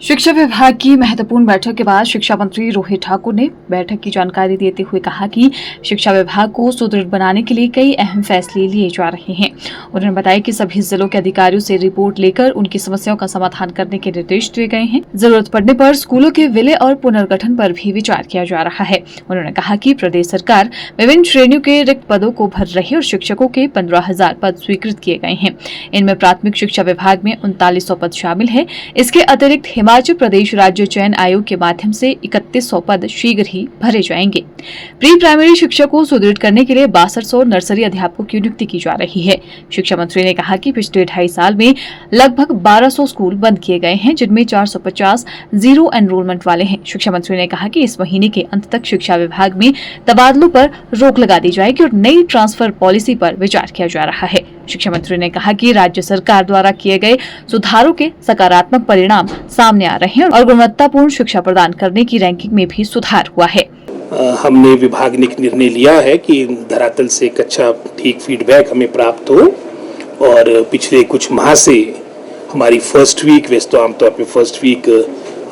शिक्षा विभाग की महत्वपूर्ण बैठक के बाद शिक्षा मंत्री रोहित ठाकुर ने बैठक की जानकारी देते हुए कहा कि शिक्षा विभाग को सुदृढ़ बनाने के लिए कई अहम फैसले लिए जा रहे हैं। उन्होंने बताया कि सभी जिलों के अधिकारियों से रिपोर्ट लेकर उनकी समस्याओं का समाधान करने के निर्देश दिए गए हैं। जरूरत पड़ने पर स्कूलों के विलय और पुनर्गठन पर भी विचार किया जा रहा है। उन्होंने कहा कि प्रदेश सरकार विभिन्न श्रेणियों के रिक्त पदों को भर रही और शिक्षकों के 15,000 पद स्वीकृत किए गए हैं। इनमें प्राथमिक शिक्षा विभाग में 3900 पद शामिल है। इसके अतिरिक्त हिमाचल प्रदेश राज्य चयन आयोग के माध्यम से 3100 पद शीघ्र ही भरे जाएंगे। प्री प्राइमरी शिक्षा को सुदृढ़ करने के लिए 6200 नर्सरी अध्यापकों की नियुक्ति की जा रही है। शिक्षा मंत्री ने कहा कि पिछले 2.5 साल में लगभग 1200 स्कूल बंद किए गए हैं, जिनमें 450 जीरो एनरोलमेंट वाले हैं। शिक्षा मंत्री ने कहा कि इस महीने के अंत तक शिक्षा विभाग में तबादलों पर रोक लगा दी जाएगी और नई ट्रांसफर पॉलिसी पर विचार किया जा रहा है। शिक्षा मंत्री ने कहा कि राज्य सरकार द्वारा किए गए सुधारों के सकारात्मक परिणाम सामने आ रहे हैं और गुणवत्तापूर्ण शिक्षा प्रदान करने की रैंकिंग में भी सुधार हुआ है। हमने विभाग ने एक निर्णय लिया है कि धरातल से एक अच्छा ठीक फीडबैक हमें प्राप्त हो और पिछले कुछ माह से हमारी फर्स्ट वीक, वैसे तो आमतौर पे फर्स्ट वीक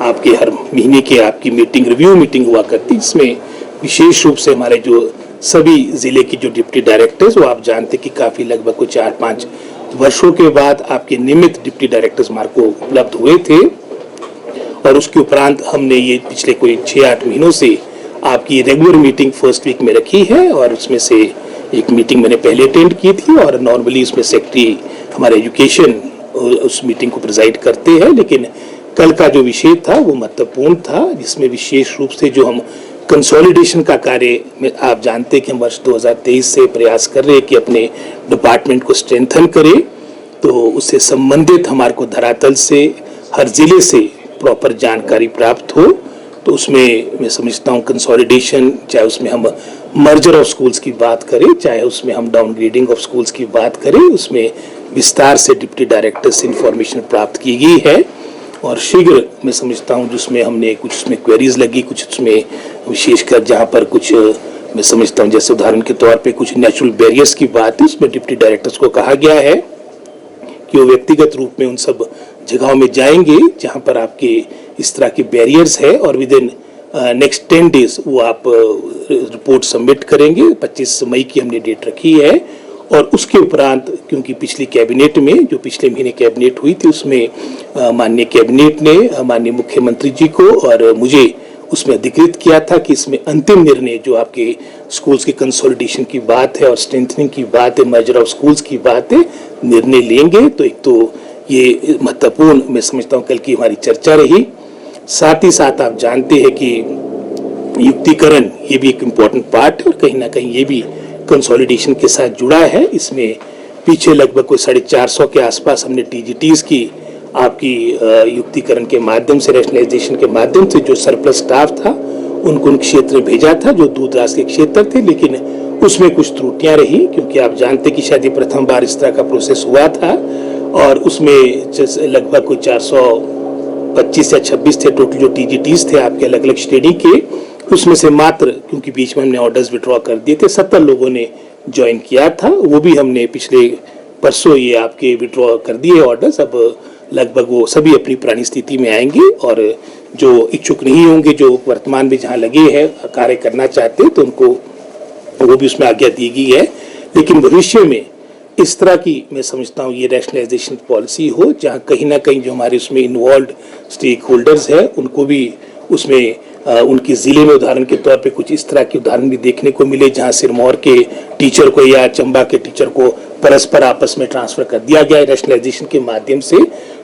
आपके हर महीने के आपकी मीटिंग, रिव्यू मीटिंग हुआ करती, इसमें विशेष रूप से हमारे जो सभी जिले की जो डिप्टी डायरेक्टर्स, वो आप जानते कि काफ़ी लगभग कुछ 4-5 वर्षों के बाद आपके नियमित डिप्टी डायरेक्टर्स हमारे को उपलब्ध हुए थे और उसके उपरांत हमने ये पिछले कोई 6-8 महीनों से आपकी रेगुलर मीटिंग फर्स्ट वीक में रखी है और उसमें से एक मीटिंग मैंने पहले अटेंड की थी और नॉर्मली उसमें सेक्रेटरी हमारे एजुकेशन उस मीटिंग को प्रिजाइड करते हैं, लेकिन कल का जो विषय था वो महत्वपूर्ण था, जिसमें विशेष रूप से जो हम कंसोलिडेशन का कार्य में आप जानते हैं कि हम वर्ष 2023 से प्रयास कर रहे हैं कि अपने डिपार्टमेंट को स्ट्रेंथन करें, तो उससे संबंधित हमारे को धरातल से हर जिले से प्रॉपर जानकारी प्राप्त हो। तो उसमें मैं समझता हूँ कंसोलिडेशन, चाहे उसमें हम मर्जर ऑफ स्कूल्स की बात करें, चाहे उसमें हम डाउनग्रेडिंग ऑफ स्कूल्स की बात करें, उसमें विस्तार से डिप्टी डायरेक्टर से इंफॉर्मेशन प्राप्त की गई है और शीघ्र मैं समझता हूँ जिसमें हमने कुछ उसमें क्वेरीज लगी, कुछ उसमें विशेषकर जहाँ पर कुछ मैं समझता हूँ जैसे उदाहरण के तौर पे कुछ नेचुरल बैरियर्स की बात है, उसमें डिप्टी डायरेक्टर्स को कहा गया है कि वो व्यक्तिगत रूप में उन सब जगहों में जाएंगे जहाँ पर आपके इस तरह के बैरियर्स है और विद इन नेक्स्ट 10 डेज वो आप रिपोर्ट सबमिट करेंगे। 25 मई की हमने डेट रखी है और उसके उपरांत क्योंकि पिछली कैबिनेट में जो पिछले महीने कैबिनेट हुई थी उसमें माननीय कैबिनेट ने माननीय मुख्यमंत्री जी को और मुझे उसमें अधिकृत किया था कि इसमें अंतिम निर्णय जो आपके स्कूल्स के कंसोलिडेशन की बात है और स्ट्रेंथनिंग की बात है, मर्जर ऑफ स्कूल्स की बात है, निर्णय लेंगे। तो एक तो ये महत्वपूर्ण मैं समझता हूँ कल की हमारी चर्चा रही। साथ ही साथ आप जानते हैं कि युक्तिकरण ये भी एक इम्पोर्टेंट पार्ट है और कहीं ना कहीं ये भी कंसोलिडेशन के साथ जुड़ा है। इसमें पीछे लगभग कोई 450 के आसपास हमने टीजीटीज की आपकी युक्तिकरण के माध्यम से, रैशनलाइजेशन के माध्यम से जो सरप्लस स्टाफ था उनको उन क्षेत्र भेजा था जो दूर दराज के क्षेत्र थे, लेकिन उसमें कुछ त्रुटियां रही क्योंकि आप जानते कि शायद ये प्रथम बार इस तरह का प्रोसेस हुआ था और उसमें लगभग कोई 425 या 26 थे टोटल जो टीजीटीज थे आपके अलग अलग श्रेणी के, उसमें से मात्र क्योंकि बीच में हमने ऑर्डर्स विड्रॉ कर दिए थे 70 लोगों ने ज्वाइन किया था, वो भी हमने पिछले परसों ये आपके विड्रॉ कर दिए ऑर्डर्स। अब लगभग वो सभी अपनी पुरानी स्थिति में आएंगे और जो इच्छुक नहीं होंगे, जो वर्तमान में जहाँ लगे हैं कार्य करना चाहते हैं, तो उनको वो भी उसमें आज्ञा दी गई है। लेकिन भविष्य में इस तरह की मैं समझता हूँ ये रैशनलाइजेशन पॉलिसी हो जहाँ कहीं ना कहीं जो हमारे उसमें इन्वॉल्व स्टेक होल्डर्स है उनको भी उसमें उनकी जिले में उदाहरण के तौर पे कुछ इस तरह के उदाहरण भी देखने को मिले जहाँ सिरमौर के टीचर को या चंबा के टीचर को परस्पर आपस में ट्रांसफर कर दिया गया है रैशनलाइजेशन के माध्यम से।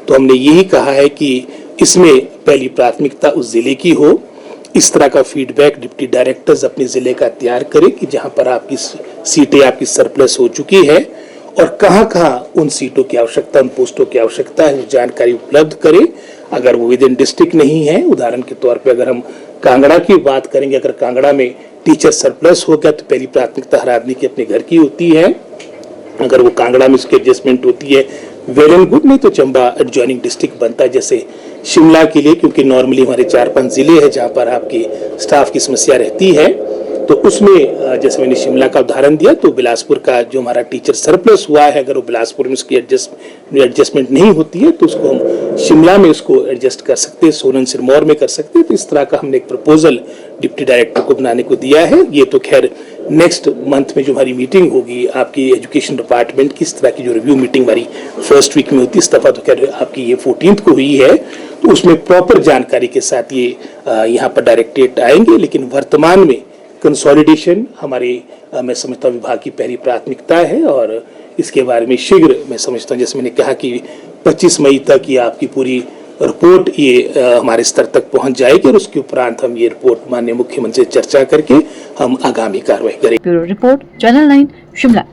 तो हमने यही कहा है कि इसमें पहली प्राथमिकता उस जिले की हो। इस तरह का फीडबैक डिप्टी डायरेक्टर्स अपने जिले का तैयार करें कि जहाँ पर आपकी सीटें आपकी सरप्लस हो चुकी है और कहाँ उन सीटों की आवश्यकता, उन पोस्टों की आवश्यकता है, जानकारी उपलब्ध करें। अगर वो विद इन डिस्ट्रिक्ट नहीं है, उदाहरण के तौर पे अगर हम कांगड़ा की बात करेंगे, अगर कांगड़ा में टीचर सरप्लस हो गया तो पहली प्राथमिकता हर आदमी की अपने घर की होती है। अगर वो कांगड़ा में उसकी एडजस्टमेंट होती है वेल एंड गुड, नहीं तो चंबा एडजॉइनिंग डिस्ट्रिक्ट बनता है जैसे शिमला के लिए, क्योंकि नॉर्मली हमारे 4-5 जिले हैं जहाँ पर आपकी स्टाफ की समस्या रहती है। तो उसमें जैसे मैंने शिमला का उदाहरण दिया, तो बिलासपुर का जो हमारा टीचर सरप्लस हुआ है, अगर वो बिलासपुर में उसकी एडजस्टमेंट नहीं होती है तो उसको हम शिमला में उसको एडजस्ट कर सकते हैं, सोलन सिरमौर में कर सकते हैं। तो इस तरह का हमने एक प्रपोजल डिप्टी डायरेक्टर को बनाने को दिया है। ये तो खैर नेक्स्ट मंथ में जो हमारी मीटिंग होगी आपकी एजुकेशन डिपार्टमेंट की, इस तरह की जो रिव्यू मीटिंग हमारी फर्स्ट वीक में होती है, इस दफ़ा तो खैर आपकी ये 14th को हुई है, तो उसमें प्रॉपर जानकारी के साथ ये यहाँ पर डायरेक्टरेट आएंगे। लेकिन वर्तमान में कंसोलिडेशन हमारे मैं समझता हूँ विभाग की पहली प्राथमिकता है और इसके बारे में शीघ्र मैं समझता हूँ, जैसे मैंने कहा कि 25 मई तक ये आपकी पूरी रिपोर्ट ये हमारे स्तर तक पहुंच जाएगी और उसके उपरांत हम ये रिपोर्ट माननीय मुख्यमंत्री से चर्चा करके हम आगामी कार्रवाई करेंगे। Bureau report, channel 9 Shimla.